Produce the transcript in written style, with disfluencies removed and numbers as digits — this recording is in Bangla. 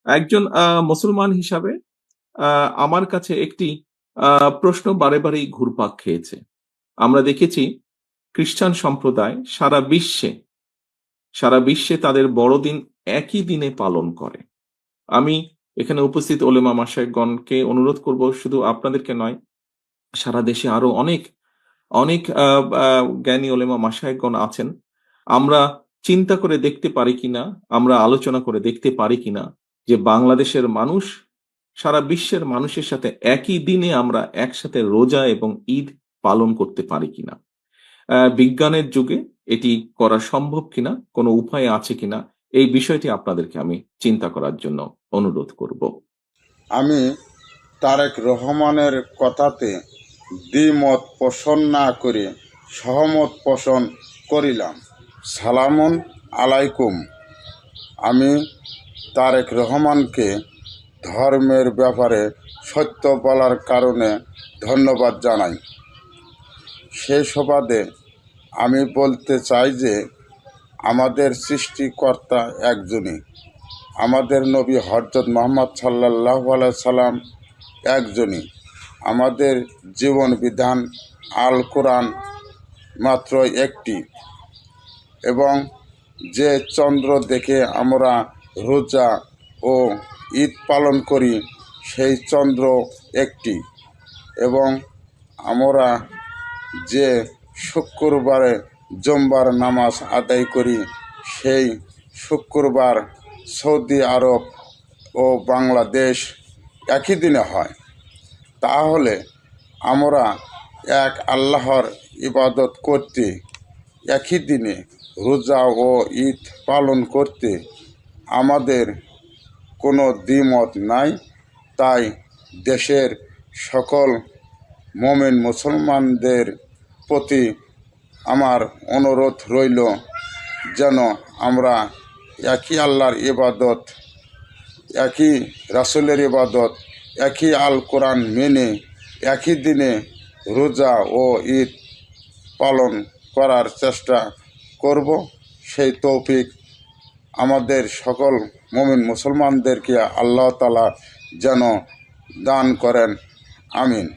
একজন মুসলমান হিসাবে আমার কাছে একটি প্রশ্ন বারেই ঘুরপাক খেয়েছে। আমরা দেখেছি খ্রিস্টান সম্প্রদায় সারা বিশ্বে তাদের বড়দিন একই দিনে পালন করে। আমি এখানে উপস্থিত ওলেমা মাশায়েখগণকে অনুরোধ করব, শুধু আপনাদেরকে নয়, সারা দেশে আরো অনেক অনেক জ্ঞানী ওলেমা মাশায়েখগণ আছেন। আমরা চিন্তা করে দেখতে পারি কিনা, আমরা আলোচনা করে দেখতে পারি কিনা যে বাংলাদেশের মানুষ সারা বিশ্বের মানুষের সাথে একই দিনে আমরা একসাথে রোজা এবং ঈদ পালন করতে পারি কিনা। বিজ্ঞানের যুগে এটি করা সম্ভব কিনা, কোনো উপায় আছে কিনা, এই বিষয়টি আপনাদেরকে আমি চিন্তা করার জন্য অনুরোধ করব। আমি তারেক রহমানের কথাতে দ্বিমত পোষণ না করে সহমত পোষণ করিলাম। সালামুন আলাইকুম। আমি তারেক রহমানকে ধর্মের ব্যাপারে সত্য বলার কারণে ধন্যবাদ জানাই। সেই সুবাদে আমি বলতে চাই যে আমাদের সৃষ্টিকর্তা একজনই, আমাদের নবী হযরত মুহাম্মদ সাল্লাল্লাহু আলাইহি সাল্লাম একজনই, আমাদের জীবন বিধান আল কোরআন মাত্র একটি, এবং যে চন্দ্র দেখে আমরা রোজা ও ঈদ পালন করি সেই চন্দ্র একটি, এবং আমরা যে শুক্রবারে জুমার নামাজ আদায় করি সেই শুক্রবার সৌদি আরব ও বাংলাদেশ একই দিনে হয়। তাহলে আমরা এক আল্লাহর ইবাদত করতে, একই দিনে রোজা ও ঈদ পালন করতে আমাদের কোনো দ্বিমত নাই। তাই দেশের সকল মুমিন মুসলমানদের প্রতি আমার অনুরোধ রইল যেন আমরা একই আল্লাহর ইবাদত, একই রাসূলের ইবাদত, একই আল কোরআন মেনে একই দিনে রোজা ও ঈদ পালন করার চেষ্টা করব। সেই তৌফিক আমাদের সকল মুমিন মুসলমানদেরকে আল্লাহ তাআলা যেন দান করেন। আমিন।